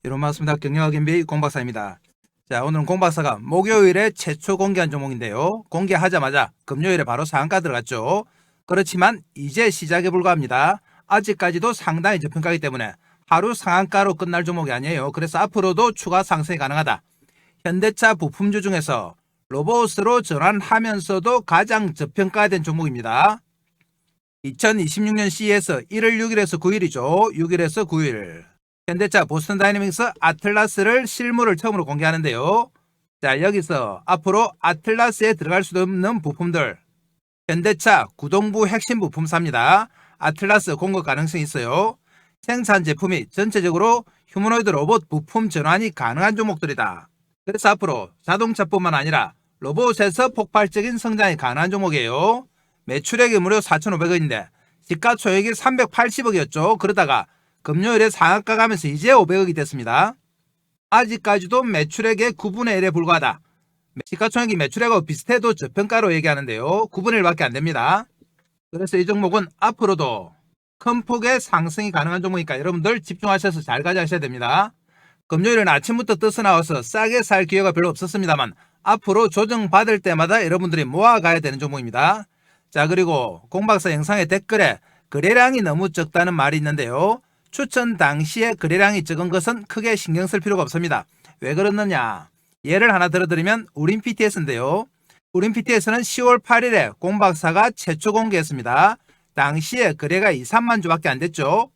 여러분 반갑습니다. 경영학 MBA 공박사입니다. 자, 오늘은 공박사가 목요일에 최초 공개한 종목인데요. 공개하자마자 금요일에 바로 상한가 들어갔죠. 그렇지만 이제 시작에 불과합니다. 아직까지도 상당히 저평가이기 때문에 하루 상한가로 끝날 종목이 아니에요. 그래서 앞으로도 추가 상승이 가능하다. 현대차 부품주 중에서 로봇으로 전환하면서도 가장 저평가된 종목입니다. 2026년 CES 1월 6일에서 9일이죠. 6일에서 9일. 현대차 보스턴 다이내믹스 아틀라스를 실물을 처음으로 공개하는데요. 자, 여기서 앞으로 아틀라스에 들어갈 수 없는 부품들, 현대차 구동부 핵심 부품사입니다. 아틀라스 공급 가능성이 있어요. 생산 제품이 전체적으로 휴머노이드 로봇 부품 전환이 가능한 종목들이다. 그래서 앞으로 자동차뿐만 아니라 로봇에서 폭발적인 성장이 가능한 종목이에요. 매출액이 무려 4,500억인데 시가총액이 380억이었죠. 그러다가 금요일에 상한가 가면서 이제 500억이 됐습니다. 아직까지도 매출액의 9분의 1에 불과하다. 시가총액이 매출액하고 비슷해도 저평가로 얘기하는데요. 9분의 1밖에 안 됩니다. 그래서 이 종목은 앞으로도 큰 폭의 상승이 가능한 종목이니까 여러분들 집중하셔서 잘 가져가셔야 됩니다. 금요일은 아침부터 떠서 나와서 싸게 살 기회가 별로 없었습니다만 앞으로 조정받을 때마다 여러분들이 모아가야 되는 종목입니다. 자, 그리고 공박사 영상의 댓글에 거래량이 너무 적다는 말이 있는데요. 추천 당시에 거래량이 적은 것은 크게 신경 쓸 필요가 없습니다. 왜 그렇느냐? 예를 하나 들어드리면 우린 PTS인데요. 우린 PTS는 10월 8일에 공박사가 최초 공개했습니다. 당시에 거래가 2, 3만 주밖에 안 됐죠.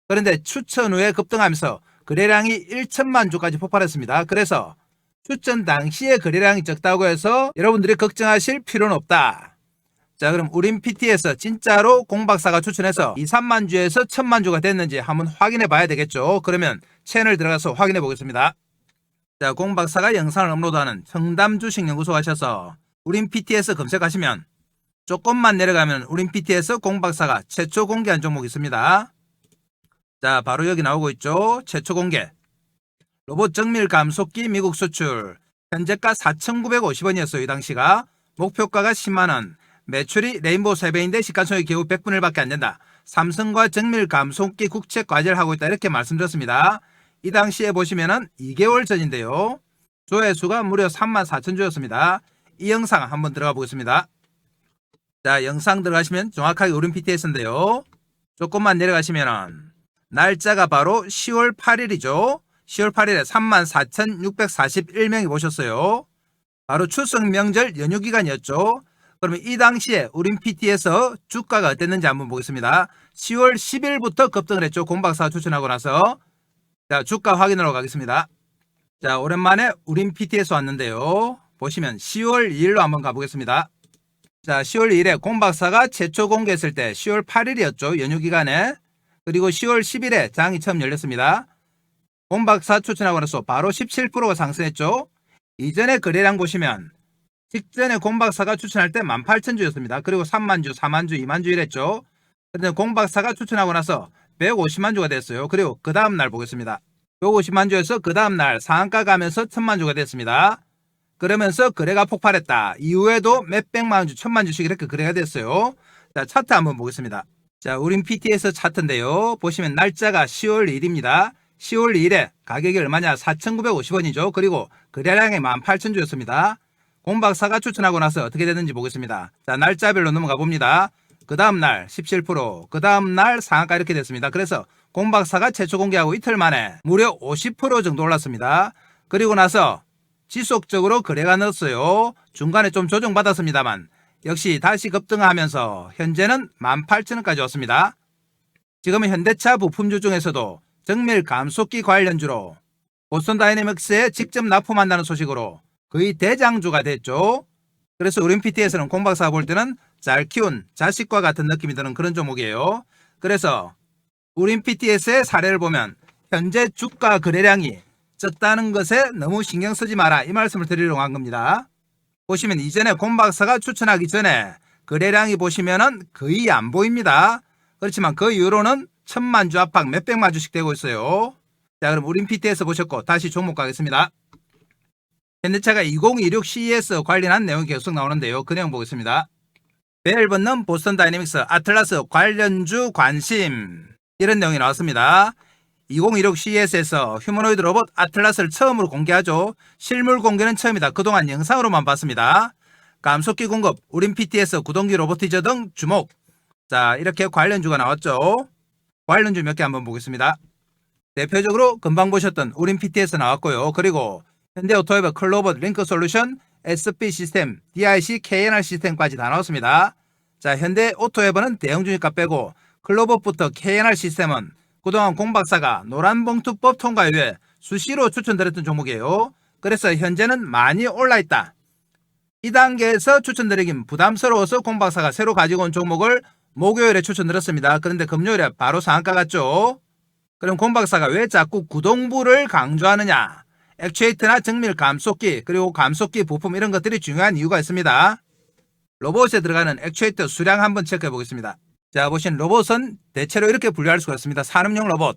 그런데 추천 후에 급등하면서 거래량이 1천만 주까지 폭발했습니다. 그래서 추천 당시에 거래량이 적다고 해서 여러분들이 걱정하실 필요는 없다. 자, 그럼 우린 PT에서 진짜로 공박사가 추천해서 2, 3만 주에서 1,000만 주가 됐는지 한번 확인해 봐야 되겠죠. 그러면 채널 들어가서 확인해 보겠습니다. 자, 공박사가 영상을 업로드하는 청담주식연구소 가셔서 우린 PT에서 검색하시면 조금만 내려가면 우린 PT에서 공박사가 최초 공개한 종목이 있습니다. 자, 바로 여기 나오고 있죠. 최초 공개. 로봇 정밀 감속기 미국 수출. 현재가 4,950원이었어요. 이 당시가. 목표가가 10만원. 매출이 레인보우 3배인데 시가총액이 겨우 100분의 1밖에 안 된다. 삼성과 정밀 감속기 국책 과제를 하고 있다. 이렇게 말씀드렸습니다. 이 당시에 보시면은 2개월 전인데요. 조회수가 무려 34,000주였습니다. 이 영상 한번 들어가 보겠습니다. 자, 영상 들어가시면 정확하게 우린 PTS인데요. 조금만 내려가시면은 날짜가 바로 10월 8일이죠. 10월 8일에 34,641명이 보셨어요. 바로 추석 명절 연휴 기간이었죠. 그러면 이 당시에 우린 PT에서 주가가 어땠는지 한번 보겠습니다. 10월 10일부터 급등을 했죠. 공박사가 추천하고 나서. 자, 주가 확인하러 가겠습니다. 자, 오랜만에 우린 PT에서 왔는데요. 보시면 10월 2일로 한번 가보겠습니다. 자, 10월 2일에 공박사가 최초 공개했을 때 10월 8일이었죠. 연휴 기간에. 그리고 10월 10일에 장이 처음 열렸습니다. 공박사 추천하고 나서 바로 17%가 상승했죠. 이전에 거래량 보시면 직전에 공박사가 추천할 때 18,000주였습니다. 그리고 3만주, 4만주, 2만주 이랬죠. 그런데 공박사가 추천하고 나서 150만주가 됐어요. 그리고 그 다음날 보겠습니다. 150만주에서 그 다음날 상한가 가면서 1,000만주가 됐습니다. 그러면서 거래가 폭발했다. 이후에도 몇백만주, 1,000만주씩 이렇게 거래가 됐어요. 자, 차트 한번 보겠습니다. 자, 우린 PT에서 차트인데요. 보시면 날짜가 10월 2일입니다. 10월 2일에 가격이 얼마냐? 4,950원이죠. 그리고 거래량이 18,000주였습니다. 공박사가 추천하고 나서 어떻게 됐는지 보겠습니다. 자, 날짜별로 넘어가 봅니다. 그 다음날 17%, 그 다음날 상한가 이렇게 됐습니다. 그래서 공박사가 최초 공개하고 이틀 만에 무려 50% 정도 올랐습니다. 그리고 나서 지속적으로 거래가 늘었어요. 중간에 좀 조정받았습니다만 역시 다시 급등하면서 현재는 18,000원까지 왔습니다. 지금은 현대차 부품주 중에서도 정밀 감속기 관련주로 보스턴 다이내믹스에 직접 납품한다는 소식으로 거의 대장주가 됐죠. 그래서 우린 PT에서는 공박사가 볼 때는 잘 키운 자식과 같은 느낌이 드는 그런 종목이에요. 그래서 우린 PTS의 사례를 보면 현재 주가 거래량이 적다는 것에 너무 신경 쓰지 마라 이 말씀을 드리려고 한 겁니다. 보시면 이전에 공박사가 추천하기 전에 거래량이 보시면은 거의 안 보입니다. 그렇지만 그 이후로는 1,000만주 압박 몇백만주씩 되고 있어요. 자, 그럼 우린 PT에서 보셨고 다시 종목 가겠습니다. 현대차가 2026 CES 관련한 내용이 계속 나오는데요. 그 내용 보겠습니다. 벨 붙는 보스턴 다이내믹스 아틀라스 관련주 관심 이런 내용이 나왔습니다. 2016 CES에서 휴머노이드 로봇 아틀라스를 처음으로 공개하죠. 실물 공개는 처음이다. 그동안 영상으로만 봤습니다. 감속기 공급, 우린 PTS, 구동기 로보티저 등 주목. 자, 이렇게 관련주가 나왔죠. 관련주 몇 개 한번 보겠습니다. 대표적으로 금방 보셨던 우린 PTS 나왔고요. 그리고 현대오토웨브, 클로봇, 링크솔루션, SP 시스템, DIC, KNR 시스템까지 다 나왔습니다. 자, 현대오토웨브는 대형주니까 빼고 클로봇부터 KNR 시스템은 그동안 공박사가 노란봉투법 통과 이후에 수시로 추천드렸던 종목이에요. 그래서 현재는 많이 올라있다. 이 단계에서 추천드리긴 부담스러워서 공박사가 새로 가지고 온 종목을 목요일에 추천드렸습니다. 그런데 금요일에 바로 상한가 갔죠. 그럼 공박사가 왜 자꾸 구동부를 강조하느냐? 액추에이터나 정밀 감속기, 그리고 감속기 부품 이런 것들이 중요한 이유가 있습니다. 로봇에 들어가는 액추에이터 수량 한번 체크해 보겠습니다. 자, 보신 로봇은 대체로 이렇게 분류할 수가 있습니다. 산업용 로봇,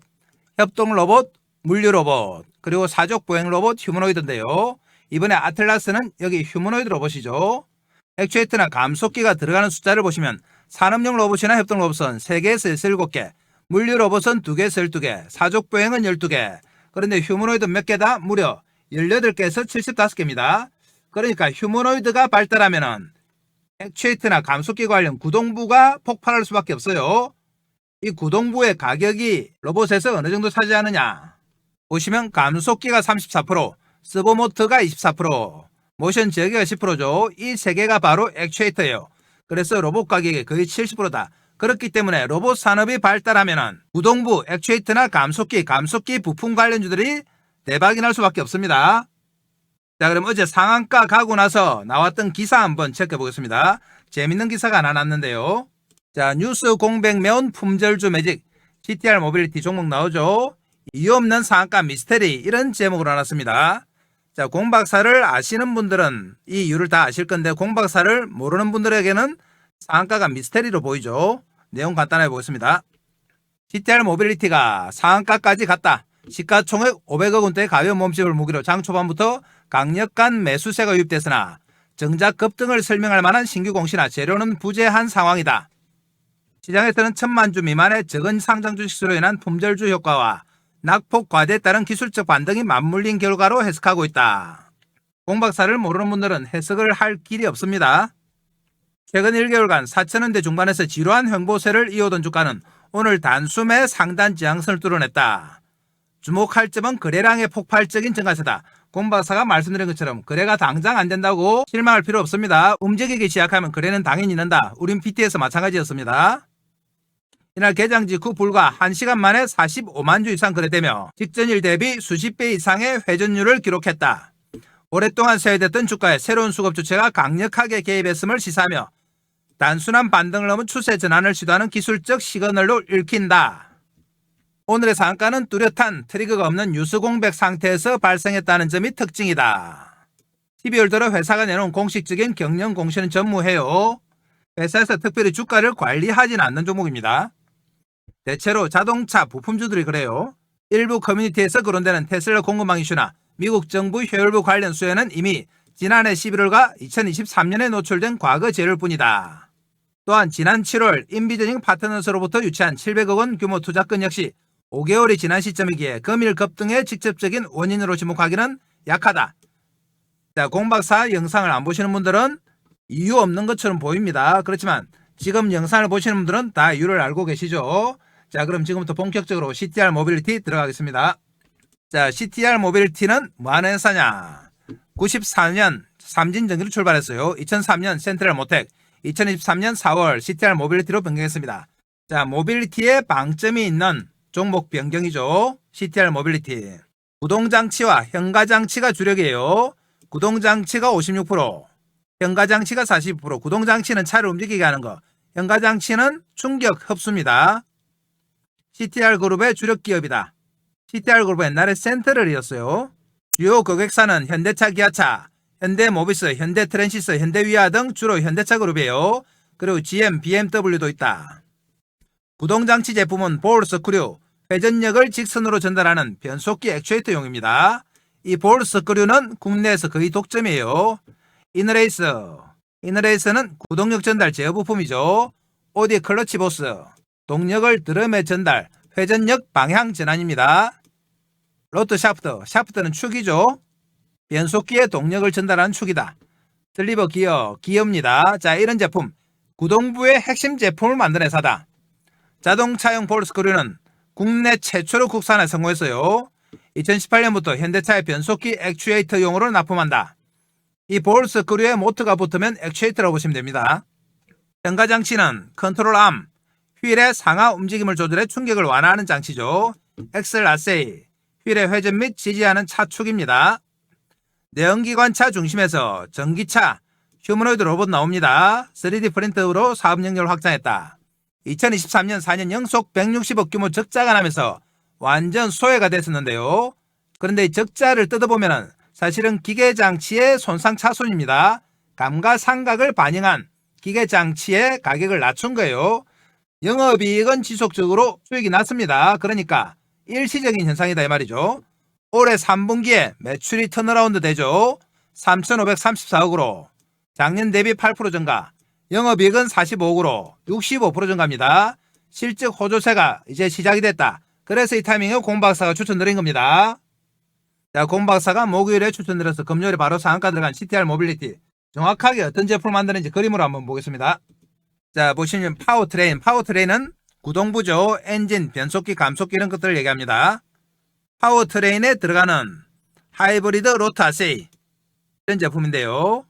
협동 로봇, 물류 로봇, 그리고 사족 보행 로봇, 휴머노이드인데요. 이번에 아틀라스는 여기 휴머노이드 로봇이죠. 액추에이터나 감속기가 들어가는 숫자를 보시면 산업용 로봇이나 협동 로봇은 3개에서 7개, 물류 로봇은 2개에서 12개, 사족 보행은 12개, 그런데 휴머노이드 몇 개다? 무려 18개에서 75개입니다. 그러니까 휴머노이드가 발달하면은 액추에이터나 감속기 관련 구동부가 폭발할 수밖에 없어요. 이 구동부의 가격이 로봇에서 어느 정도 차지하느냐? 보시면 감속기가 34%, 서버모터가 24%, 모션 제어기가 10%죠. 이 3개가 바로 액추에이터예요. 그래서 로봇 가격이 거의 70%다. 그렇기 때문에 로봇 산업이 발달하면은 구동부, 액추에이터나 감속기 부품 관련주들이 대박이 날 수밖에 없습니다. 자, 그럼 어제 상한가 가고 나서 나왔던 기사 한번 체크해 보겠습니다. 재밌는 기사가 하나 났는데요. 자, 뉴스 공백 매운 품절주 매직, CTR 모빌리티 종목 나오죠. 이유 없는 상한가 미스테리, 이런 제목으로 나왔습니다. 자, 공박사를 아시는 분들은 이 이유를 다 아실 건데 공박사를 모르는 분들에게는 상한가가 미스테리로 보이죠. 내용 간단하게 보겠습니다. CTR 모빌리티가 상한가까지 갔다. 시가총액 500억 원대 가벼운 몸집을 무기로 장 초반부터 강력한 매수세가 유입됐으나 정작 급등을 설명할 만한 신규 공시나 재료는 부재한 상황이다. 시장에서는 1000만 주 미만의 적은 상장 주식수로 인한 품절주 효과와 낙폭 과대에 따른 기술적 반등이 맞물린 결과로 해석하고 있다. 공박사를 모르는 분들은 해석을 할 길이 없습니다. 최근 1개월간 4,000원대 중반에서 지루한 횡보세를 이어오던 주가는 오늘 단숨에 상단 지향선을 뚫어냈다. 주목할 점은 거래량의 폭발적인 증가세다. 공박사가 말씀드린 것처럼 거래가 당장 안 된다고 실망할 필요 없습니다. 움직이기 시작하면 거래는 당연히 는다. 우린 PT에서 마찬가지였습니다. 이날 개장 직후 불과 1시간 만에 45만 주 이상 거래되며 직전일 대비 수십 배 이상의 회전율을 기록했다. 오랫동안 세워됐던 주가에 새로운 수급 주체가 강력하게 개입했음을 시사하며 단순한 반등을 넘은 추세 전환을 시도하는 기술적 시그널로 읽힌다. 오늘의 상한가는 뚜렷한 트리거가 없는 뉴스 공백 상태에서 발생했다는 점이 특징이다. 12월 들어 회사가 내놓은 공식적인 경영 공시는 전무해요. 회사에서 특별히 주가를 관리하지는 않는 종목입니다. 대체로 자동차 부품주들이 그래요. 일부 커뮤니티에서 거론되는 테슬라 공급망 이슈나 미국 정부 효율부 관련 수혜는 이미 지난해 11월과 2023년에 노출된 과거 재료일 뿐이다. 또한 지난 7월 인비저닝 파트너스로부터 유치한 700억 원 규모 투자권 역시 5개월이 지난 시점이기에 금일 급등의 직접적인 원인으로 지목하기는 약하다. 자, 공박사 영상을 안 보시는 분들은 이유 없는 것처럼 보입니다. 그렇지만 지금 영상을 보시는 분들은 다 이유를 알고 계시죠. 자, 그럼 지금부터 본격적으로 CTR 모빌리티 들어가겠습니다. 자, CTR 모빌리티는 뭐하는 회사냐? 94년 삼진전기로 출발했어요. 2003년 센트럴 모텍, 2023년 4월 CTR 모빌리티로 변경했습니다. 자, 모빌리티에 방점이 있는 종목 변경이죠. CTR 모빌리티. 구동장치와 현가장치가 주력이에요. 구동장치가 56%, 현가장치가 42%. 구동장치는 차를 움직이게 하는 거, 현가장치는 충격 흡수입니다. CTR 그룹의 주력 기업이다. CTR 그룹은 옛날에 센트럴이었어요. 주요 고객사는 현대차, 기아차, 현대모비스, 현대트랜시스, 현대위아 등 주로 현대차 그룹이에요. 그리고 GM, BMW도 있다. 구동장치 제품은 볼 스크류, 회전력을 직선으로 전달하는 변속기 액추에이터용입니다. 이 볼 스크류는 국내에서 거의 독점이에요. 이너레이스는 구동력 전달 제어 부품이죠. 오디 클러치 보스, 동력을 드럼에 전달, 회전력 방향 전환입니다. 로터 샤프트, 샤프트는 축이죠. 변속기에 동력을 전달하는 축이다. 슬리버 기어, 기어입니다. 자, 이런 제품, 구동부의 핵심 제품을 만든 회사다. 자동차용 볼 스크류는 국내 최초로 국산에 성공했어요. 2018년부터 현대차의 변속기 액추에이터용으로 납품한다. 이 볼 스크류에 모터가 붙으면 액추에이터라고 보시면 됩니다. 현가 장치는 컨트롤 암, 휠의 상하 움직임을 조절해 충격을 완화하는 장치죠. 엑셀 아세이, 휠의 회전 및 지지하는 차축입니다. 내연기관차 중심에서 전기차, 휴머노이드 로봇 나옵니다. 3D 프린터로 사업 영역을 확장했다. 2023년 4년 연속 160억 규모 적자가 나면서 완전 소외가 됐었는데요. 그런데 이 적자를 뜯어보면 사실은 기계장치의 손상 차손입니다. 감가상각을 반영한 기계장치의 가격을 낮춘 거예요. 영업이익은 지속적으로 수익이 났습니다. 그러니까 일시적인 현상이다 이 말이죠. 올해 3분기에 매출이 턴어라운드 되죠. 3,534억으로 작년 대비 8% 증가, 영업이익은 45억으로 65% 증가입니다. 실적 호조세가 이제 시작이 됐다. 그래서 이 타이밍에 공박사가 추천드린 겁니다. 자, 공박사가 목요일에 추천드려서 금요일에 바로 상한가 들어간 CTR 모빌리티, 정확하게 어떤 제품을 만드는지 그림으로 한번 보겠습니다. 자, 보시면 파워트레인은 구동부죠. 엔진, 변속기, 감속기 이런 것들을 얘기합니다. 파워트레인에 들어가는 하이브리드 로터 아세이 이런 제품인데요.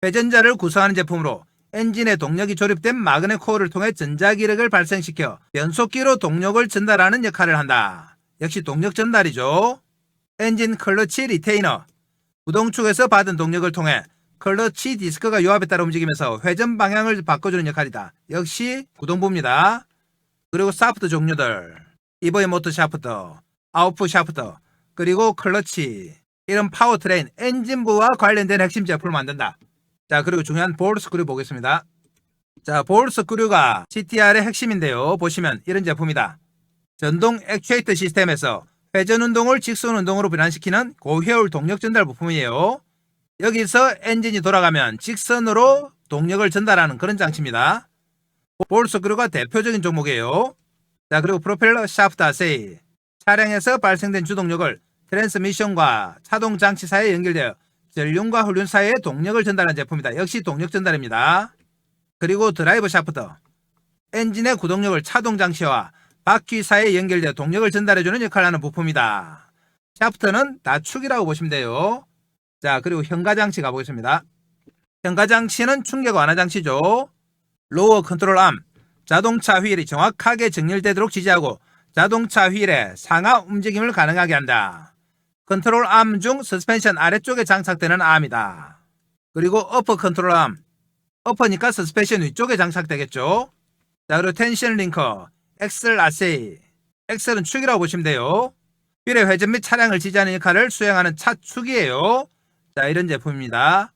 회전자를 구성하는 제품으로 엔진에 동력이 조립된 마그넷 코어를 통해 전자기력을 발생시켜 변속기로 동력을 전달하는 역할을 한다. 역시 동력 전달이죠. 엔진 클러치 리테이너, 구동축에서 받은 동력을 통해 클러치 디스크가 요압에 따라 움직이면서 회전 방향을 바꿔주는 역할이다. 역시 구동부입니다. 그리고 샤프트 종류들, 이버의 모터 샤프트, 아웃풋 샤프트, 그리고 클러치, 이런 파워트레인, 엔진부와 관련된 핵심 제품을 만든다. 자, 그리고 중요한 볼 스크류 보겠습니다. 자, 볼 스크류가 CTR의 핵심인데요. 보시면 이런 제품이다. 전동 액추에이터 시스템에서 회전 운동을 직선 운동으로 변환시키는 고효율 동력 전달 부품이에요. 여기서 엔진이 돌아가면 직선으로 동력을 전달하는 그런 장치입니다. 볼 스크류가 대표적인 종목이에요. 자, 그리고 프로펠러 샤프트 아세이, 차량에서 발생된 주동력을 트랜스미션과 차동 장치 사이에 연결되어 전륜과 후륜 사이에 동력을 전달하는 제품이다. 역시 동력 전달입니다. 그리고 드라이버 샤프트, 엔진의 구동력을 차동 장치와 바퀴 사이에 연결되어 동력을 전달해주는 역할을 하는 부품이다. 샤프트는 다 축이라고 보시면 돼요. 자, 그리고 현가장치 가보겠습니다. 현가장치는 충격 완화 장치죠. 로어 컨트롤 암, 자동차 휠이 정확하게 정렬되도록 지지하고 자동차 휠의 상하 움직임을 가능하게 한다. 컨트롤 암 중 서스펜션 아래쪽에 장착되는 암이다. 그리고 어퍼 컨트롤 암, 어퍼니까 서스펜션 위쪽에 장착되겠죠. 자, 그리고 텐션 링커, 엑셀 아세이, 엑셀은 축이라고 보시면 돼요. 휠의 회전 및 차량을 지지하는 역할을 수행하는 차축이에요. 자, 이런 제품입니다.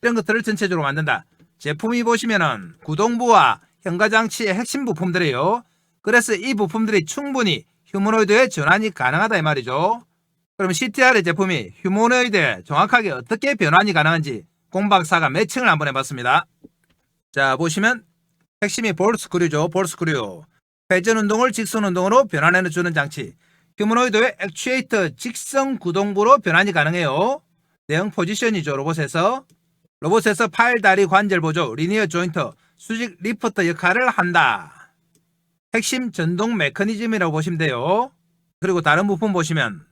이런 것들을 전체적으로 만든다. 제품이 보시면은 구동부와 현가장치의 핵심 부품들이에요. 그래서 이 부품들이 충분히 휴머노이드의 전환이 가능하다 이 말이죠. 그럼 CTR의 제품이 휴머노이드에 정확하게 어떻게 변환이 가능한지 공박사가 매칭을 한번 해봤습니다. 자, 보시면 핵심이 볼 스크류죠. 볼 스크류, 회전 운동을 직선 운동으로 변환해주는 장치, 휴머노이드의 액추에이터 직선 구동부로 변환이 가능해요. 대형 포지션이죠. 로봇에서 팔, 다리 관절 보조, 리니어 조인터, 수직 리프터 역할을 한다. 핵심 전동 메커니즘이라고 보시면 돼요. 그리고 다른 부품 보시면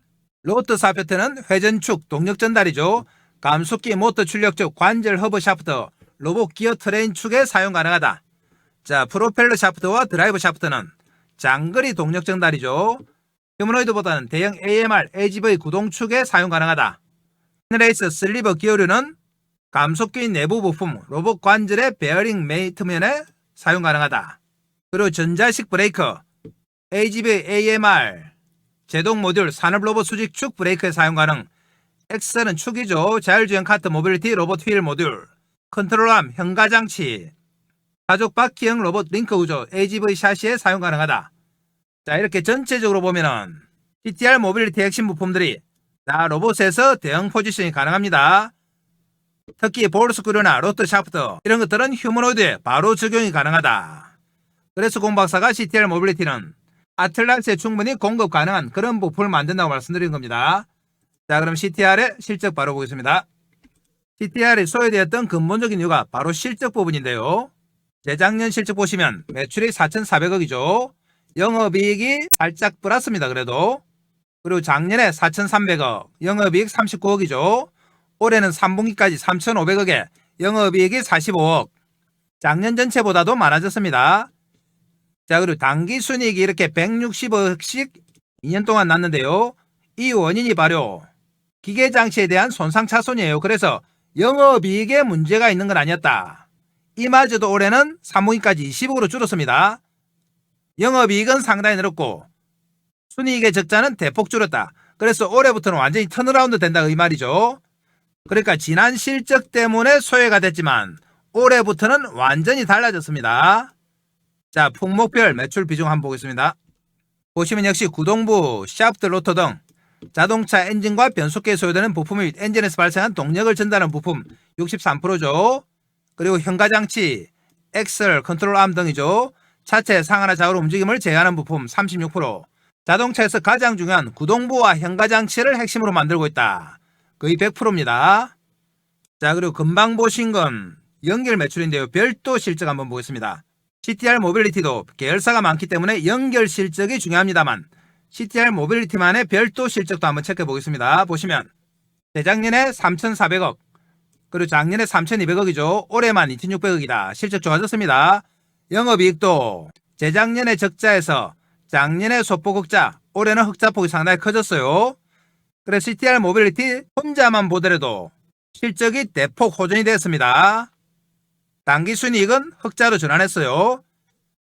로터 사표트는 회전축, 동력 전달이죠. 감속기, 모터 출력축, 관절 허브 샤프트, 로봇 기어 트레인 축에 사용 가능하다. 자, 프로펠러 샤프트와 드라이버 샤프트는 장거리 동력 전달이죠. 휴머노이드보다는 대형 AMR, AGV 구동축에 사용 가능하다. 레이스 슬리버 기어류는 감속기 내부 부품, 로봇 관절의 베어링 메이트면에 사용 가능하다. 그리고 전자식 브레이커, AGV AMR, 제동 모듈, 산업 로봇 수직축 브레이크에 사용 가능. 엑셀은 축이죠. 자율주행 카트 모빌리티 로봇 휠 모듈, 컨트롤암, 현가장치, 가족 바퀴형 로봇 링크 구조, AGV 샤시에 사용 가능하다. 자, 이렇게 전체적으로 보면은 CTR 모빌리티 핵심 부품들이 다 로봇에서 대형 포지션이 가능합니다. 특히 볼 스크류나 로터 샤프트 이런 것들은 휴머노이드에 바로 적용이 가능하다. 그래서 공박사가 CTR 모빌리티는 아틀란스에 충분히 공급 가능한 그런 부품을 만든다고 말씀드린 겁니다. 자, 그럼 CTR의 실적 바로 보겠습니다. CTR이 소외되었던 근본적인 이유가 바로 실적 부분인데요. 재작년 실적 보시면 매출이 4,400억이죠. 영업이익이 살짝 플러스입니다. 그래도. 그리고 작년에 4,300억, 영업이익 39억이죠. 올해는 3분기까지 3,500억에 영업이익이 45억. 작년 전체보다도 많아졌습니다. 자, 그리고 당기순이익이 이렇게 160억씩 2년 동안 났는데요. 이 원인이 바로 기계장치에 대한 손상차손이에요. 그래서 영업이익에 문제가 있는 건 아니었다. 이마저도 올해는 3분기까지 20억으로 줄었습니다. 영업이익은 상당히 늘었고 순이익의 적자는 대폭 줄었다. 그래서 올해부터는 완전히 턴어라운드 된다 이 말이죠. 그러니까 지난 실적 때문에 소외가 됐지만 올해부터는 완전히 달라졌습니다. 자, 품목별 매출 비중 한번 보겠습니다. 보시면 역시 구동부, 샤프트, 로터 등 자동차 엔진과 변속기에 소요되는 부품 및 엔진에서 발생한 동력을 전달하는 부품 63%죠. 그리고 현가장치, 엑셀, 컨트롤암 등이죠. 차체 상하나 좌우로 움직임을 제어하는 부품 36%. 자동차에서 가장 중요한 구동부와 현가장치를 핵심으로 만들고 있다. 거의 100%입니다. 자, 그리고 금방 보신 건 연결 매출인데요. 별도 실적 한번 보겠습니다. CTR 모빌리티도 계열사가 많기 때문에 연결 실적이 중요합니다만 CTR 모빌리티만의 별도 실적도 한번 체크해 보겠습니다. 보시면 재작년에 3,400억, 그리고 작년에 3,200억이죠. 올해만 2,600억이다. 실적 좋아졌습니다. 영업이익도 재작년에 적자에서 작년에 소폭 흑자, 올해는 흑자폭이 상당히 커졌어요. 그래서 CTR 모빌리티 혼자만 보더라도 실적이 대폭 호전이 됐습니다. 당기순이익은 흑자로 전환했어요.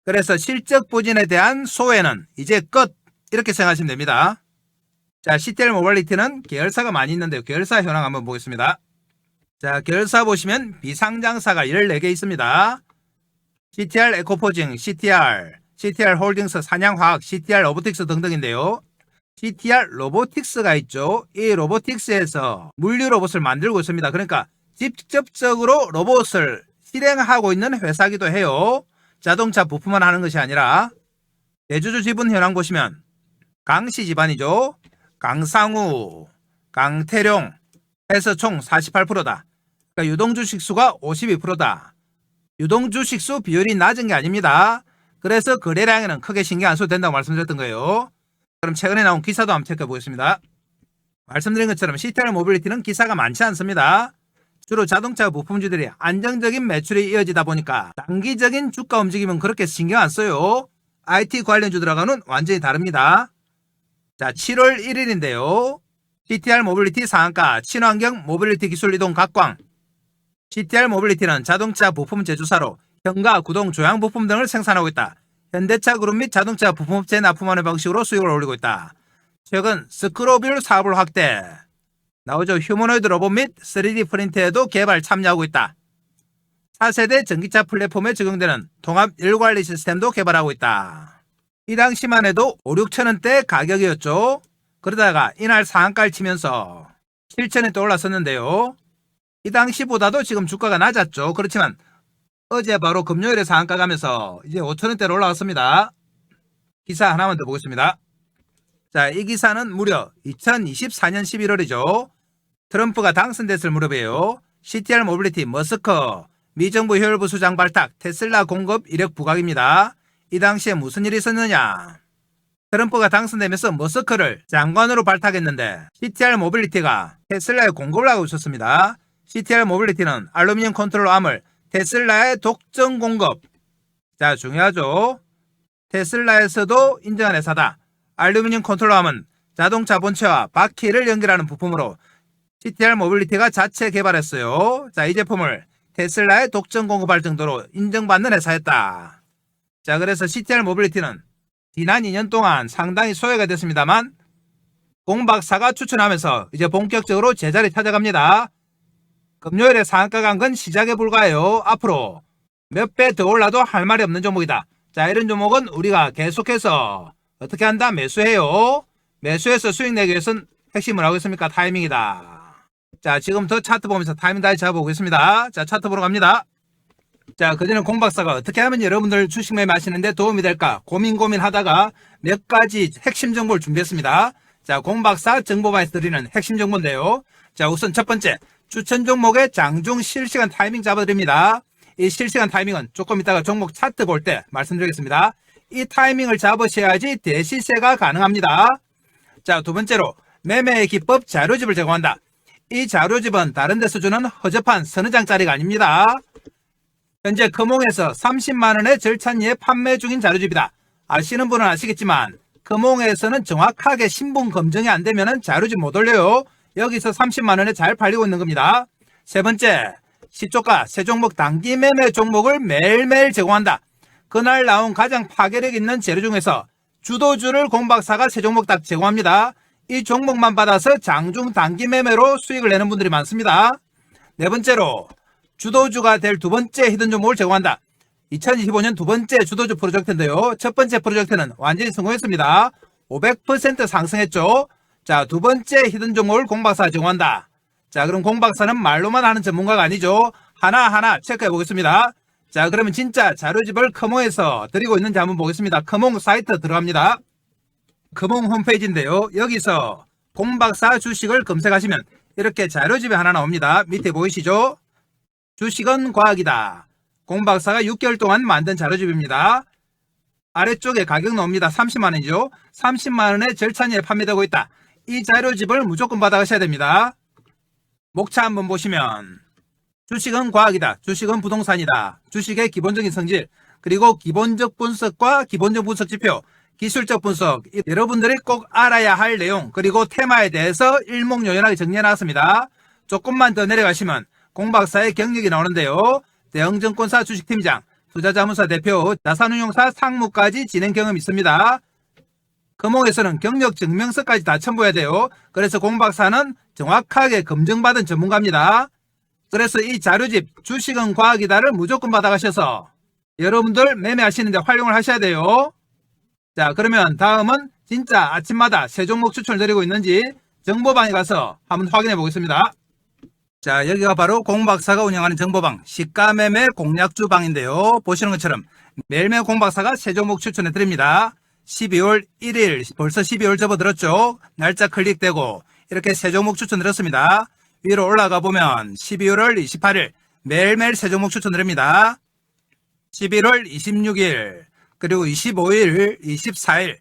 그래서 실적 부진에 대한 소외는 이제 끝, 이렇게 생각하시면 됩니다. 자, CTR 모빌리티는 계열사가 많이 있는데요. 계열사 현황 한번 보겠습니다. 자, 계열사 보시면 비상장사가 14개 있습니다. CTR 에코포징, CTR 홀딩스, 산양화학, CTR 로보틱스 등등인데요. CTR 로보틱스가 있죠. 이 로보틱스에서 물류 로봇을 만들고 있습니다. 그러니까 직접적으로 로봇을 실행하고 있는 회사기도 해요. 자동차 부품만 하는 것이 아니라. 대주주 지분 현황 보시면 강씨 집안이죠. 강상우, 강태룡 해서 총 48%다. 그러니까 유동주식수가 52%다. 유동주식수 비율이 낮은 게 아닙니다. 그래서 거래량에는 크게 신경 안 써도 된다고 말씀드렸던 거예요. 그럼 최근에 나온 기사도 한번 체크해 보겠습니다. 말씀드린 것처럼 CTR 모빌리티는 기사가 많지 않습니다. 주로 자동차 부품주들이 안정적인 매출이 이어지다 보니까 단기적인 주가 움직임은 그렇게 신경 안 써요. IT 관련주들하고는 완전히 다릅니다. 자, 7월 1일인데요. CTR 모빌리티 상한가, 친환경 모빌리티 기술 이동 각광. CTR 모빌리티는 자동차 부품 제조사로 현가, 구동, 조향 부품 등을 생산하고 있다. 현대차 그룹 및 자동차 부품업체에 납품하는 방식으로 수익을 올리고 있다. 최근 스크로빌 사업을 확대. 나오죠. 휴머노이드 로봇 및 3D 프린터에도 개발 참여하고 있다. 4세대 전기차 플랫폼에 적용되는 통합 일관리 시스템도 개발하고 있다. 이 당시만 해도 5, 6천원대 가격이었죠. 그러다가 이날 상한가를 치면서 7천원대 올랐었는데요. 이 당시보다도 지금 주가가 낮았죠. 그렇지만 어제 바로 금요일에 상한가 가면서 이제 5천원대로 올라왔습니다. 기사 하나만 더 보겠습니다. 자, 이 기사는 무려 2024년 11월이죠. 트럼프가 당선됐을 무렵이에요. CTR 모빌리티 머스크 미정부 효율부 수장 발탁 테슬라 공급 이력 부각입니다. 이 당시에 무슨 일이 있었느냐. 트럼프가 당선되면서 머스크를 장관으로 발탁했는데 CTR 모빌리티가 테슬라에 공급을 하고 있었습니다. CTR 모빌리티는 알루미늄 컨트롤 암을 테슬라에 독점 공급. 자, 중요하죠. 테슬라에서도 인정한 회사다. 알루미늄 컨트롤암은 자동차 본체와 바퀴를 연결하는 부품으로 CTR 모빌리티가 자체 개발했어요. 자, 이 제품을 테슬라에 독점 공급할 정도로 인정받는 회사였다. 자, 그래서 CTR 모빌리티는 지난 2년 동안 상당히 소외가 됐습니다만 공박사가 추천하면서 이제 본격적으로 제자리 찾아갑니다. 금요일에 상한가 간 건 시작에 불과해요. 앞으로 몇 배 더 올라도 할 말이 없는 종목이다. 자, 이런 종목은 우리가 계속해서 어떻게 한다? 매수해요. 매수해서 수익 내기 위해서는 핵심을 하겠습니까? 타이밍이다. 자, 지금부터 차트 보면서 타이밍 다시 잡아보겠습니다. 자, 차트 보러 갑니다. 자, 그전에 공박사가 어떻게 하면 여러분들 주식 매매하시는데 도움이 될까 고민하다가 몇 가지 핵심 정보를 준비했습니다. 자, 공박사 정보방에서 드리는 핵심 정보인데요. 자, 우선 첫 번째, 추천 종목의 장중 실시간 타이밍 잡아드립니다. 이 실시간 타이밍은 조금 이따가 종목 차트 볼 때 말씀드리겠습니다. 이 타이밍을 잡으셔야지 대시세가 가능합니다. 자, 두 번째로 매매 기법 자료집을 제공한다. 이 자료집은 다른 데서 주는 허접한 서너 장짜리가 아닙니다. 현재 금홍에서 30만원의 절찬리에 판매 중인 자료집이다. 아시는 분은 아시겠지만 금홍에서는 정확하게 신분 검증이 안 되면 자료집 못 올려요. 여기서 30만원에 잘 팔리고 있는 겁니다. 세 번째, 시초가 세 종목 단기 매매 종목을 매일매일 제공한다. 그날 나온 가장 파괴력 있는 재료 중에서 주도주를 공박사가 세 종목 딱 제공합니다. 이 종목만 받아서 장중 단기 매매로 수익을 내는 분들이 많습니다. 네 번째로, 주도주가 될 두 번째 히든 종목을 제공한다. 2025년 두 번째 주도주 프로젝트인데요. 첫 번째 프로젝트는 완전히 성공했습니다. 500% 상승했죠. 자, 두 번째 히든 종목을 공박사가 제공한다. 자, 그럼 공박사는 말로만 하는 전문가가 아니죠. 하나하나 체크해 보겠습니다. 자, 그러면 진짜 자료집을 커몽에서 드리고 있는지 한번 보겠습니다. 커몽 사이트 들어갑니다. 커몽 홈페이지인데요. 여기서 공박사 주식을 검색하시면 이렇게 자료집이 하나 나옵니다. 밑에 보이시죠? 주식은 과학이다. 공박사가 6개월 동안 만든 자료집입니다. 아래쪽에 가격 나옵니다. 30만원이죠. 30만원에 절찬리에 판매되고 있다. 이 자료집을 무조건 받아가셔야 됩니다. 목차 한번 보시면 주식은 과학이다. 주식은 부동산이다. 주식의 기본적인 성질, 그리고 기본적 분석과 기본적 분석 지표, 기술적 분석, 여러분들이 꼭 알아야 할 내용, 그리고 테마에 대해서 일목요연하게 정리해놨습니다. 조금만 더 내려가시면 공박사의 경력이 나오는데요. 대형증권사 주식팀장, 투자자문사 대표, 자산운용사 상무까지 진행 경험이 있습니다. 금홍에서는 경력 증명서까지 다 첨부해야 돼요. 그래서 공박사는 정확하게 검증받은 전문가입니다. 그래서 이 자료집 주식은 과학이다를 무조건 받아가셔서 여러분들 매매하시는데 활용을 하셔야 돼요. 자, 그러면 다음은 진짜 아침마다 세 종목 추천을 드리고 있는지 정보방에 가서 한번 확인해 보겠습니다. 자, 여기가 바로 공박사가 운영하는 정보방 시가매매 공략주 방인데요. 보시는 것처럼 매일매일 공박사가 세 종목 추천해 드립니다. 12월 1일 벌써 12월 접어들었죠. 날짜 클릭되고 이렇게 세 종목 추천드렸습니다. 위로 올라가 보면 12월 28일 매일매일 세 종목 추천드립니다. 11월 26일 그리고 25일 24일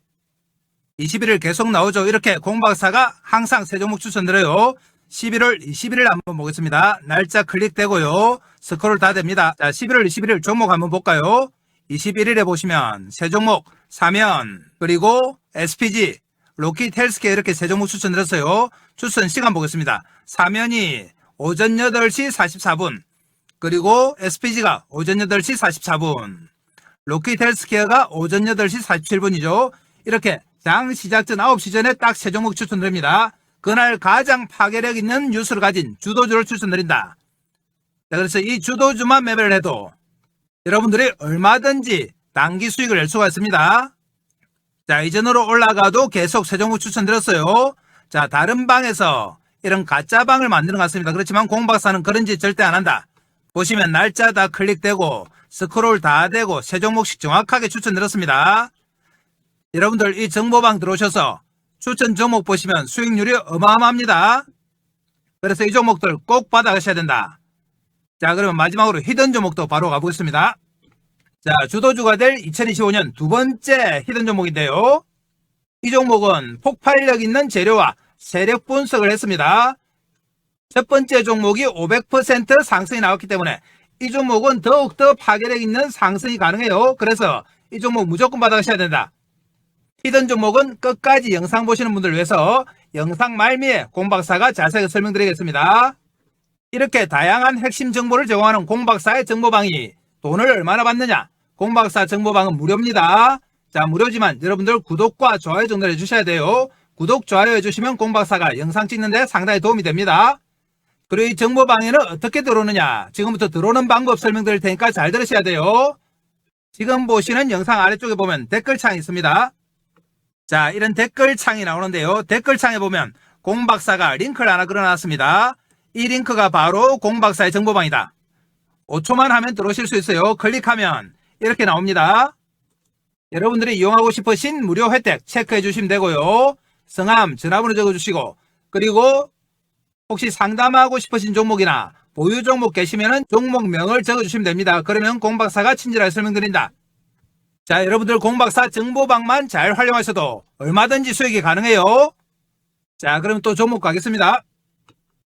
21일 계속 나오죠. 이렇게 공박사가 항상 세 종목 추천드려요. 11월 21일 한번 보겠습니다. 날짜 클릭되고요. 스크롤 다 됩니다. 자, 11월 21일 종목 한번 볼까요? 21일에 보시면 세 종목 사면 그리고 SPG 로킷 헬스케어 이렇게 세 종목 추천드렸어요. 추천 시간 보겠습니다. 사면이 오전 8시 44분 그리고 SPG가 오전 8시 44분 로킷 헬스케어가 오전 8시 47분이죠. 이렇게 장 시작 전 9시 전에 딱 세 종목 추천드립니다. 그날 가장 파괴력 있는 뉴스를 가진 주도주를 추천드린다. 자, 그래서 이 주도주만 매매를 해도 여러분들이 얼마든지 단기 수익을 낼 수가 있습니다. 자, 이전으로 올라가도 계속 세 종목 추천드렸어요. 자, 다른 방에서 이런 가짜 방을 만드는 것 같습니다. 그렇지만 공박사는 그런 짓 절대 안 한다. 보시면 날짜 다 클릭되고 스크롤 다 되고 세 종목씩 정확하게 추천드렸습니다. 여러분들 이 정보방 들어오셔서 추천 종목 보시면 수익률이 어마어마합니다. 그래서 이 종목들 꼭 받아가셔야 된다. 자, 그러면 마지막으로 히든 종목도 바로 가보겠습니다. 자, 주도주가 될 2025년 두 번째 히든 종목인데요. 이 종목은 폭발력 있는 재료와 세력 분석을 했습니다. 첫 번째 종목이 500% 상승이 나왔기 때문에 이 종목은 더욱더 파괴력 있는 상승이 가능해요. 그래서 이 종목 무조건 받아가셔야 된다. 히든 종목은 끝까지 영상 보시는 분들 위해서 영상 말미에 공박사가 자세하게 설명드리겠습니다. 이렇게 다양한 핵심 정보를 제공하는 공박사의 정보방이 돈을 얼마나 받느냐? 공박사 정보방은 무료입니다. 자, 무료지만 여러분들 구독과 좋아요 정도를 해주셔야 돼요. 구독, 좋아요 해주시면 공박사가 영상 찍는데 상당히 도움이 됩니다. 그리고 이 정보방에는 어떻게 들어오느냐? 지금부터 들어오는 방법 설명드릴 테니까 잘 들으셔야 돼요. 지금 보시는 영상 아래쪽에 보면 댓글창이 있습니다. 자, 이런 댓글창이 나오는데요. 댓글창에 보면 공박사가 링크를 하나 걸어놨습니다. 이 링크가 바로 공박사의 정보방이다. 5초만 하면 들어오실 수 있어요. 클릭하면 이렇게 나옵니다. 여러분들이 이용하고 싶으신 무료 혜택 체크해 주시면 되고요. 성함, 전화번호 적어주시고, 그리고 혹시 상담하고 싶으신 종목이나 보유 종목 계시면 종목명을 적어주시면 됩니다. 그러면 공박사가 친절하게 설명드린다. 자, 여러분들 공박사 정보방만 잘 활용하셔도 얼마든지 수익이 가능해요. 자, 그럼 또 종목 가겠습니다.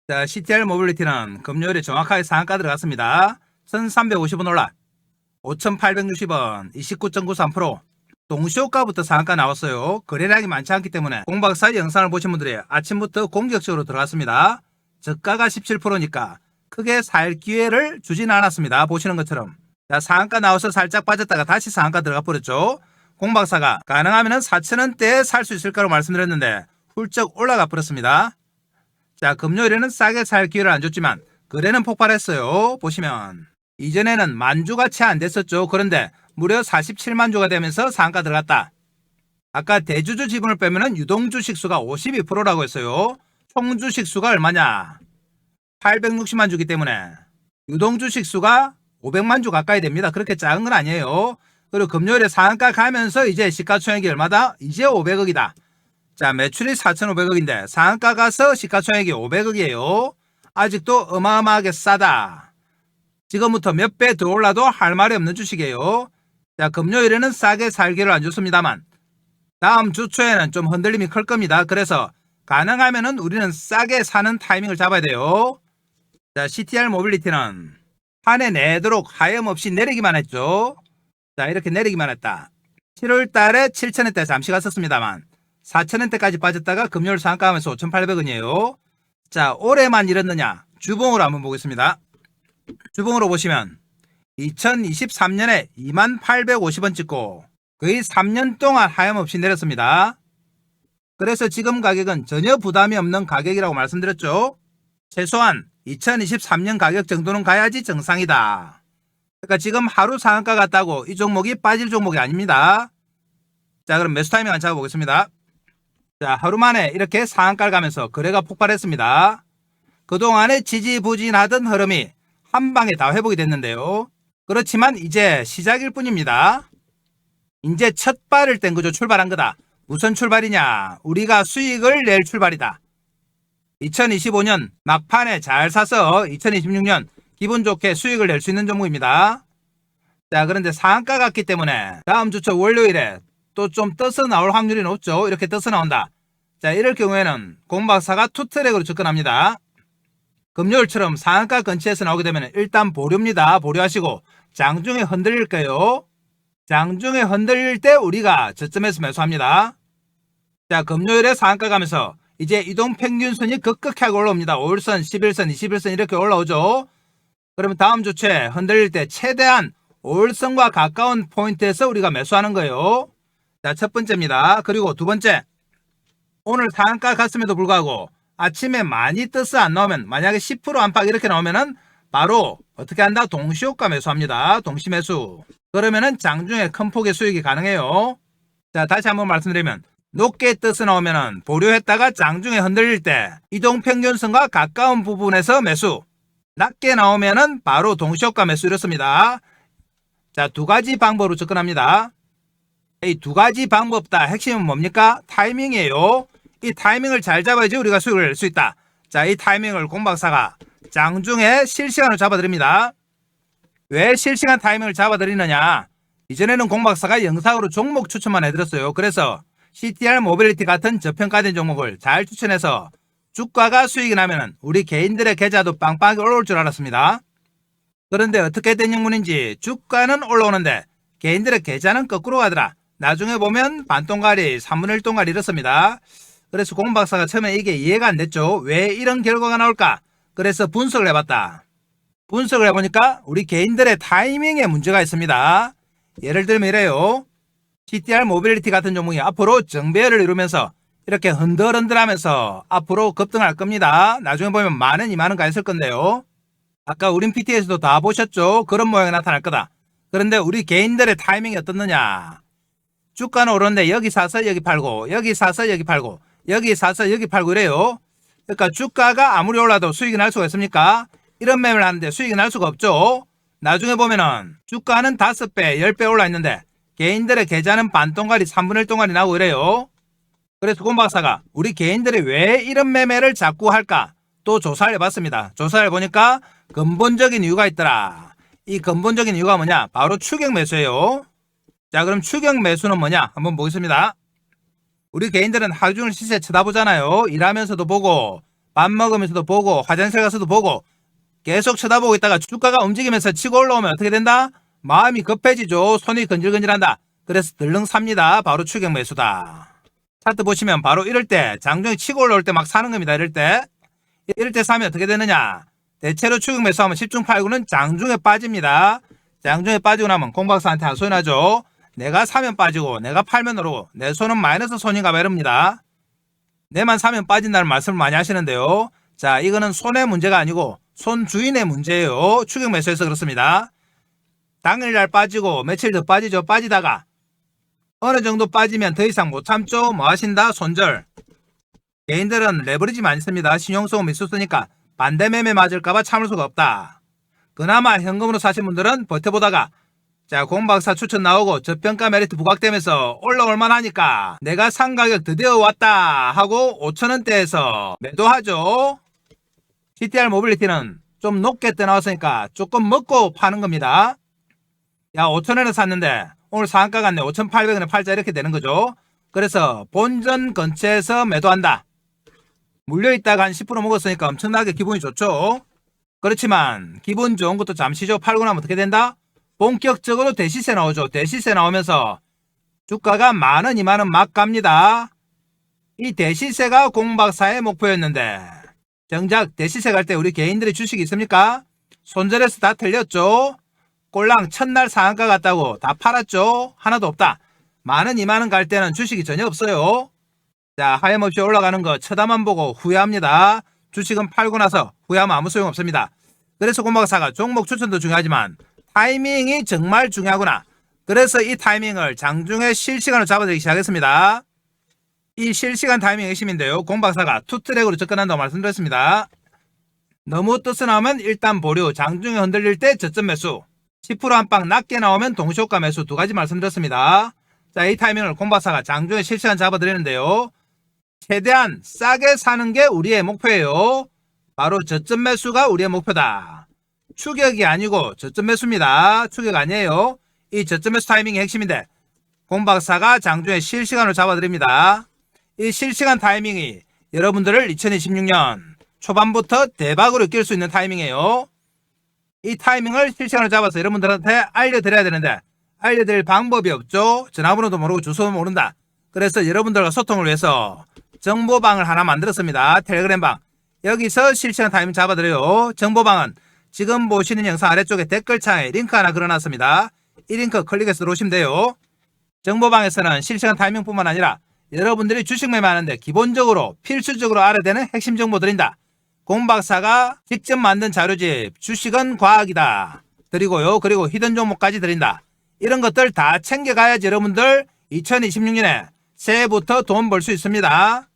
자, CTR 모빌리티는 금요일에 정확하게 상한가 들어갔습니다. 1350원 올라 5860원 29.93%. 동시호가부터 상한가 나왔어요. 거래량이 많지 않기 때문에 공박사 영상을 보신 분들이 아침부터 공격적으로 들어갔습니다. 저가가 17%니까 크게 살 기회를 주진 않았습니다. 보시는 것처럼. 자, 상한가 나와서 살짝 빠졌다가 다시 상한가 들어가 버렸죠. 공박사가 가능하면 4,000원대에 살 수 있을 거라고 말씀드렸는데 훌쩍 올라가 버렸습니다. 자, 금요일에는 싸게 살 기회를 안 줬지만 거래는 폭발했어요. 보시면 이전에는 만주가 채 안 됐었죠. 그런데 무려 47만 주가 되면서 상한가 들어갔다. 아까 대주주 지분을 빼면 유동주식 수가 52%라고 했어요. 총 주식 수가 얼마냐? 860만 주기 때문에 유동주식 수가 500만 주 가까이 됩니다. 그렇게 작은 건 아니에요. 그리고 금요일에 상한가 가면서 이제 시가총액이 얼마다? 이제 500억이다. 자, 매출이 4,500억인데 상한가 가서 시가총액이 500억이에요. 아직도 어마어마하게 싸다. 지금부터 몇 배 더 올라도 할 말이 없는 주식이에요. 자, 금요일에는 싸게 살기를 안 줬습니다만 다음 주 초에는 좀 흔들림이 클 겁니다. 그래서 가능하면은 우리는 싸게 사는 타이밍을 잡아야 돼요. 자, CTR 모빌리티는 한 해 내도록 하염없이 내리기만 했죠. 자, 이렇게 내리기만 했다. 7월 달에 7,000원대 잠시 갔었습니다만 4,000원대까지 빠졌다가 금요일 상한가 하면서 5,800원이에요. 자, 올해만 이랬느냐? 주봉으로 한번 보겠습니다. 주봉으로 보시면 2023년에 2850원 찍고 거의 3년 동안 하염없이 내렸습니다. 그래서 지금 가격은 전혀 부담이 없는 가격이라고 말씀드렸죠. 최소한 2023년 가격 정도는 가야지 정상이다. 그러니까 지금 하루 상한가 갔다고 이 종목이 빠질 종목이 아닙니다. 자, 그럼 매수 타이밍 한번 잡아보겠습니다. 자, 하루 만에 이렇게 상한가를 가면서 거래가 폭발했습니다. 그동안에 지지부진하던 흐름이 한 방에 다 회복이 됐는데요. 그렇지만 이제 시작일 뿐입니다. 이제 첫 발을 뗀 거죠. 출발한 거다. 무슨 출발이냐? 우리가 수익을 낼 출발이다. 2025년 막판에 잘 사서 2026년 기분 좋게 수익을 낼 수 있는 종목입니다. 자, 그런데 상한가 갔기 때문에 다음 주 초 월요일에 또 좀 떠서 나올 확률이 높죠. 이렇게 떠서 나온다. 자, 이럴 경우에는 공박사가 투트랙으로 접근합니다. 금요일처럼 상한가 근처에서 나오게 되면 일단 보류입니다. 보류하시고 장중에 흔들릴 거예요. 장중에 흔들릴 때 우리가 저점에서 매수합니다. 자, 금요일에 상한가 가면서 이제 이동평균선이 급격하게 올라옵니다. 5일선, 11선, 21선 이렇게 올라오죠. 그러면 다음 주에 흔들릴 때 최대한 5일선과 가까운 포인트에서 우리가 매수하는 거예요. 자, 첫 번째입니다. 그리고 두 번째, 오늘 상한가 갔음에도 불구하고 아침에 많이 떠서 안 나오면 만약에 10% 안팎 이렇게 나오면은 바로 어떻게 한다? 동시호가 매수합니다. 동시매수. 그러면은 장중에 큰 폭의 수익이 가능해요. 자, 다시 한번 말씀드리면 높게 떠서 나오면은 보류했다가 장중에 흔들릴 때 이동평균선과 가까운 부분에서 매수. 낮게 나오면은 바로 동시호가 매수 이렇습니다. 자, 두 가지 방법으로 접근합니다. 이 두 가지 방법 다 핵심은 뭡니까? 타이밍이에요. 이 타이밍을 잘 잡아야지 우리가 수익을 낼 수 있다. 자, 이 타이밍을 공박사가 장중에 실시간으로 잡아드립니다. 왜 실시간 타이밍을 잡아드리느냐? 이전에는 공박사가 영상으로 종목 추천만 해드렸어요. 그래서 CTR 모빌리티 같은 저평가된 종목을 잘 추천해서 주가가 수익이 나면 우리 개인들의 계좌도 빵빵하게 올라올 줄 알았습니다. 그런데 어떻게 된 영문인지 주가는 올라오는데 개인들의 계좌는 거꾸로 가더라. 나중에 보면 반동가리, 3분의 1 동가리 이렇습니다. 그래서 공박사가 처음에 이게 이해가 안 됐죠. 왜 이런 결과가 나올까? 그래서 분석을 해봤다. 분석을 해보니까 우리 개인들의 타이밍에 문제가 있습니다. 예를 들면 이래요. CTR 모빌리티 같은 종목이 앞으로 정배열을 이루면서 이렇게 흔들흔들하면서 앞으로 급등할 겁니다. 나중에 보면 만원, 2만원 가 있을 건데요. 아까 우린 PT에서도 다 보셨죠. 그런 모양이 나타날 거다. 그런데 우리 개인들의 타이밍이 어떻느냐? 주가는 오르는데 여기 사서 여기 팔고 여기 사서 여기 팔고 여기 사서 여기 팔고 이래요. 그러니까 주가가 아무리 올라도 수익이 날 수가 있습니까? 이런 매매를 하는데 수익이 날 수가 없죠. 나중에 보면은 주가는 5배, 10배 올라 있는데 개인들의 계좌는 반동갈이 3분의 1 동갈이 나오고 이래요. 그래서 공 박사가 우리 개인들이 왜 이런 매매를 자꾸 할까 또 조사를 해봤습니다. 조사를 해보니까 근본적인 이유가 있더라. 이 근본적인 이유가 뭐냐? 바로 추격 매수예요. 자, 그럼 추격 매수는 뭐냐? 한번 보겠습니다. 우리 개인들은 하루 종일 시세 쳐다보잖아요. 일하면서도 보고 밥 먹으면서도 보고 화장실 가서도 보고 계속 쳐다보고 있다가 주가가 움직이면서 치고 올라오면 어떻게 된다? 마음이 급해지죠. 손이 근질근질한다. 그래서 들렁 삽니다. 바로 추격 매수다. 차트 보시면 바로 이럴 때 장중에 치고 올라올 때 막 사는 겁니다. 이럴 때 사면 어떻게 되느냐? 대체로 추격 매수하면 10중 8구는 장중에 빠집니다. 장중에 빠지고 나면 공박사한테 한 소리 나죠. 내가 사면 빠지고 내가 팔면 오르고 내 손은 마이너스 손인가 봐 이럽니다. 내만 사면 빠진다는 말씀을 많이 하시는데요. 자, 이거는 손의 문제가 아니고 손 주인의 문제예요. 추격 매수해서 그렇습니다. 당일날 빠지고 며칠 더 빠지죠. 빠지다가 어느 정도 빠지면 더 이상 못 참죠. 뭐 하신다? 손절. 개인들은 레버리지 많이 씁니다. 신용소금 있을 쓰니까 반대 매매 맞을까봐 참을 수가 없다. 그나마 현금으로 사신 분들은 버텨보다가 자, 공박사 추천 나오고 저평가 메리트 부각되면서 올라올만 하니까 내가 산 가격 드디어 왔다 하고 5,000원대에서 매도하죠. GTR 모빌리티는 좀 높게 떠나왔으니까 조금 먹고 파는 겁니다. 야, 5,000원에 샀는데 오늘 상한가 갔네. 5,800원에 팔자 이렇게 되는 거죠. 그래서 본전 근처에서 매도한다. 물려있다가 한 10% 먹었으니까 엄청나게 기분이 좋죠. 그렇지만 기분 좋은 것도 잠시죠. 팔고 나면 어떻게 된다? 본격적으로 대시세 나오죠. 대시세 나오면서 주가가 10,000원, 20,000원 막 갑니다. 이 대시세가 공박사의 목표였는데 정작 대시세 갈 때 우리 개인들이 주식이 있습니까? 손절해서 다 틀렸죠. 꼴랑 첫날 상한가 갔다고 다 팔았죠. 하나도 없다. 10,000원, 20,000원 갈 때는 주식이 전혀 없어요. 자, 하염없이 올라가는 거 쳐다만 보고 후회합니다. 주식은 팔고 나서 후회하면 아무 소용없습니다. 그래서 공박사가 종목 추천도 중요하지만 타이밍이 정말 중요하구나. 그래서 이 타이밍을 장중에 실시간으로 잡아들기 시작했습니다. 이 실시간 타이밍이 핵심인데요. 공박사가 투트랙으로 접근한다고 말씀드렸습니다. 너무 뜻이 나오면 일단 보류, 장중에 흔들릴 때 저점 매수, 10% 안팎 낮게 나오면 동시효과 매수 두 가지 말씀드렸습니다. 자, 이 타이밍을 공박사가 장중에 실시간 잡아드리는데요. 최대한 싸게 사는 게 우리의 목표예요. 바로 저점 매수가 우리의 목표다. 추격이 아니고 저점 매수입니다. 추격 아니에요. 이 저점 매수 타이밍이 핵심인데 공박사가 장중에 실시간으로 잡아드립니다. 이 실시간 타이밍이 여러분들을 2026년 초반부터 대박으로 낄 수 있는 타이밍이에요. 이 타이밍을 실시간으로 잡아서 여러분들한테 알려드려야 되는데 알려드릴 방법이 없죠. 전화번호도 모르고 주소도 모른다. 그래서 여러분들과 소통을 위해서 정보방을 하나 만들었습니다. 텔레그램방. 여기서 실시간 타이밍 잡아드려요. 정보방은 지금 보시는 영상 아래쪽에 댓글창에 링크 하나 걸어놨습니다. 이 링크 클릭해서 들어오시면 돼요. 정보방에서는 실시간 타이밍뿐만 아니라 여러분들이 주식 매매하는데 기본적으로 필수적으로 알아야 되는 핵심 정보 드린다. 공박사가 직접 만든 자료집 주식은 과학이다 드리고요. 그리고 히든 종목까지 드린다. 이런 것들 다 챙겨가야지 여러분들 2026년에 새해부터 돈 벌 수 있습니다.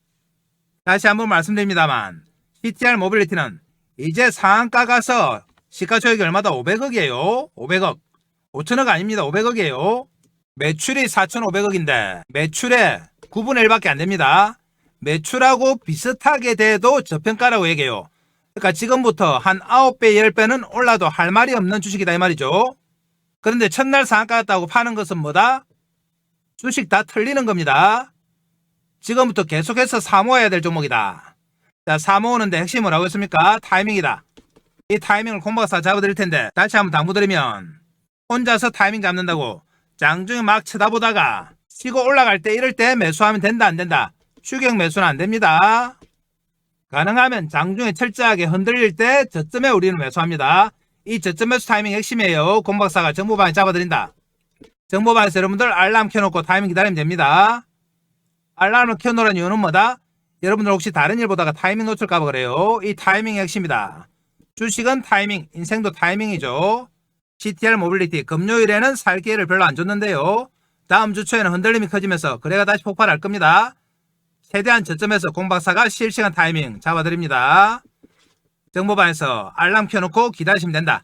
다시 한번 말씀드립니다만 GTR 모빌리티는 이제 상한가 가서 시가총액이 얼마다? 500억이에요. 500억. 5천억 아닙니다. 500억이에요. 매출이 4,500억인데 매출의 9분의 1밖에 안 됩니다. 매출하고 비슷하게 돼도 저평가라고 얘기해요. 그러니까 지금부터 한 9배, 10배는 올라도 할 말이 없는 주식이다 이 말이죠. 그런데 첫날 상한가 갔다고 파는 것은 뭐다? 주식 다 틀리는 겁니다. 지금부터 계속해서 사모해야 될 종목이다. 자, 사모으는데 핵심이 뭐라고 했습니까? 타이밍이다. 이 타이밍을 공박사 잡아드릴 텐데 다시 한번 당부드리면 혼자서 타이밍 잡는다고 장중에 막 쳐다보다가 치고 올라갈 때 이럴 때 매수하면 된다 안 된다? 추격 매수는 안 됩니다. 가능하면 장중에 철저하게 흔들릴 때 저점에 우리는 매수합니다. 이 저점 매수 타이밍 핵심이에요. 공박사가 정보방에 잡아드린다. 정보방에서 여러분들 알람 켜놓고 타이밍 기다리면 됩니다. 알람을 켜놓으라는 이유는 뭐다? 여러분들 혹시 다른 일 보다가 타이밍 놓칠까봐 그래요. 이 타이밍이 핵심이다. 주식은 타이밍, 인생도 타이밍이죠. GTR 모빌리티 금요일에는 살 기회를 별로 안 줬는데요. 다음 주 초에는 흔들림이 커지면서 거래가 다시 폭발할 겁니다. 최대한 저점에서 공박사가 실시간 타이밍 잡아드립니다. 정보방에서 알람 켜놓고 기다리시면 된다.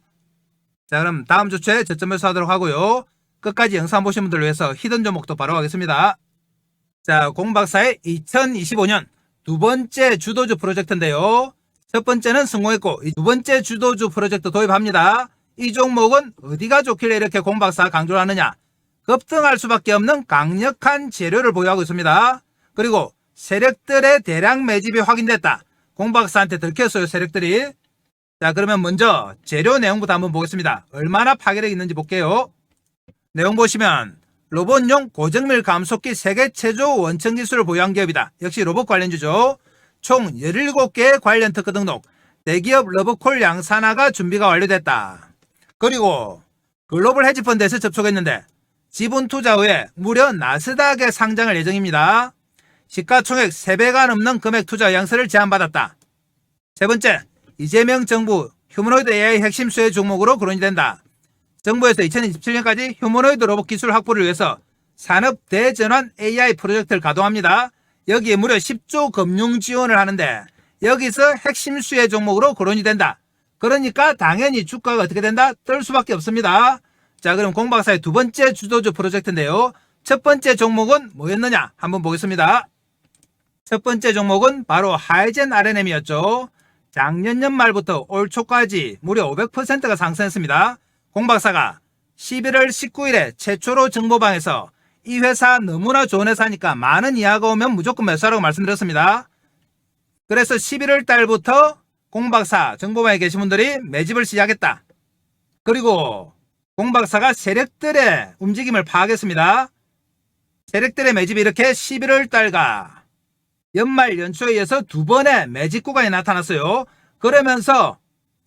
자, 그럼 다음 주초에 저점 매수하도록 하고요. 끝까지 영상 보신 분들을 위해서 히든 종목도 바로 하겠습니다. 자, 공박사의 2025년 두 번째 주도주 프로젝트인데요. 첫 번째는 성공했고 두 번째 주도주 프로젝트 도입합니다. 이 종목은 어디가 좋길래 이렇게 공박사가 강조를 하느냐. 급등할 수밖에 없는 강력한 재료를 보유하고 있습니다. 그리고 세력들의 대량 매집이 확인됐다. 공박사한테 들켰어요, 세력들이. 자, 그러면 먼저 재료 내용부터 한번 보겠습니다. 얼마나 파괴력이 있는지 볼게요. 내용 보시면 로봇용 고정밀 감속기 세계 최저 원천 기술을 보유한 기업이다. 역시 로봇 관련주죠. 총 17개의 관련 특허 등록, 대기업 러브콜 양산화가 준비가 완료됐다. 그리고 글로벌 헤지펀드에서 접촉했는데 지분 투자 후에 무려 나스닥에 상장할 예정입니다. 시가총액 3배가 넘는 금액 투자 양서를 제안받았다. 세 번째, 이재명 정부 휴머노이드 AI 핵심 수혜 종목으로 거론이 된다. 정부에서 2027년까지 휴머노이드 로봇 기술 확보를 위해서 산업 대전환 AI 프로젝트를 가동합니다. 여기에 무려 10조 금융 지원을 하는데 여기서 핵심 수혜 종목으로 거론이 된다. 그러니까 당연히 주가가 어떻게 된다? 뜰 수밖에 없습니다. 자, 그럼 공박사의 두 번째 주도주 프로젝트인데요. 첫 번째 종목은 뭐였느냐? 한번 보겠습니다. 첫 번째 종목은 바로 하이젠 RNM이었죠. 작년 연말부터 올 초까지 무려 500%가 상승했습니다. 공박사가 11월 19일에 최초로 정보방에서 이 회사 너무나 좋은 회사니까 많은 이하가 오면 무조건 매수하라고 말씀드렸습니다. 그래서 11월 달부터 공박사 정보방에 계신 분들이 매집을 시작했다. 그리고 공박사가 세력들의 움직임을 파악했습니다. 세력들의 매집이 이렇게 11월 달과 연말 연초에 이어서 두 번의 매집 구간이 나타났어요. 그러면서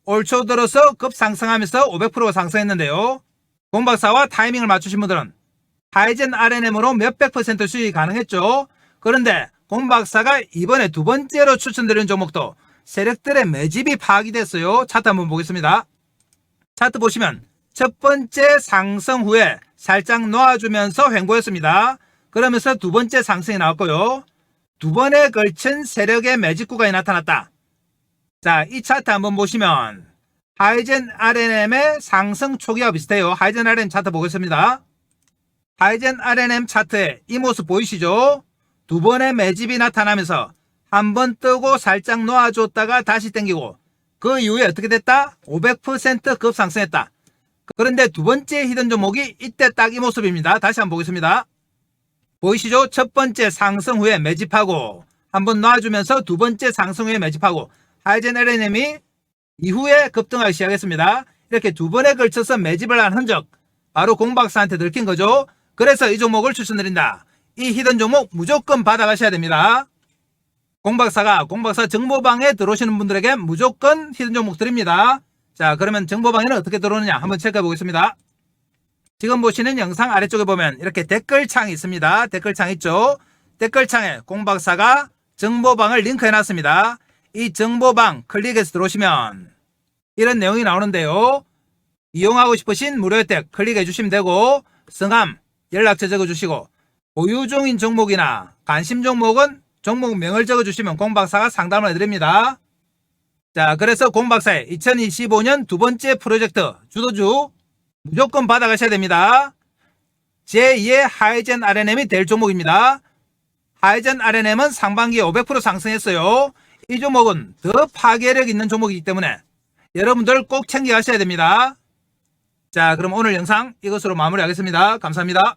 올 초 들어서 급상승하면서 500%가 상승했는데요. 공박사와 타이밍을 맞추신 분들은 하이젠 RNM으로 몇백 % 수익이 가능했죠. 그런데 공박사가 이번에 두 번째로 추천드리는 종목도 세력들의 매집이 파악이 됐어요. 차트 한번 보겠습니다. 차트 보시면 첫 번째 상승 후에 살짝 놓아주면서 횡보했습니다. 그러면서 두 번째 상승이 나왔고요. 두 번에 걸친 세력의 매집 구간이 나타났다. 자, 이 차트 한번 보시면 하이젠 RNM의 상승 초기와 비슷해요. 하이젠 RNM 차트 보겠습니다. 하이젠 RNM 차트에 이 모습 보이시죠? 두 번의 매집이 나타나면서 한 번 뜨고 살짝 놓아줬다가 다시 땡기고 그 이후에 어떻게 됐다? 500% 급상승했다. 그런데 두 번째 히든 종목이 이때 딱 이 모습입니다. 다시 한번 보겠습니다. 보이시죠? 첫 번째 상승 후에 매집하고 한번 놔주면서 두 번째 상승 후에 매집하고 하이젠 RNM이 이후에 급등하기 시작했습니다. 이렇게 두 번에 걸쳐서 매집을 한 흔적, 바로 공박사한테 들킨 거죠. 그래서 이 종목을 추천드린다. 이 히든 종목 무조건 받아가셔야 됩니다. 공박사 정보방에 들어오시는 분들에게 무조건 히든 종목 드립니다. 자, 그러면 정보방에는 어떻게 들어오느냐 한번 체크해 보겠습니다. 지금 보시는 영상 아래쪽에 보면 이렇게 댓글창이 있습니다. 댓글창 있죠? 댓글창에 공박사가 정보방을 링크해 놨습니다. 이 정보방 클릭해서 들어오시면 이런 내용이 나오는데요. 이용하고 싶으신 무료 혜택 클릭해 주시면 되고 성함, 연락처 적어주시고 보유 중인 종목이나 관심 종목은 종목명을 적어주시면 공박사가 상담을 해드립니다. 자, 그래서 공박사의 2025년 두 번째 프로젝트 주도주 무조건 받아가셔야 됩니다. 제2의 하이젠 RNM이 될 종목입니다. 하이젠 RNM은 상반기에 500% 상승했어요. 이 종목은 더 파괴력 있는 종목이기 때문에 여러분들 꼭 챙겨가셔야 됩니다. 자, 그럼 오늘 영상 이것으로 마무리하겠습니다. 감사합니다.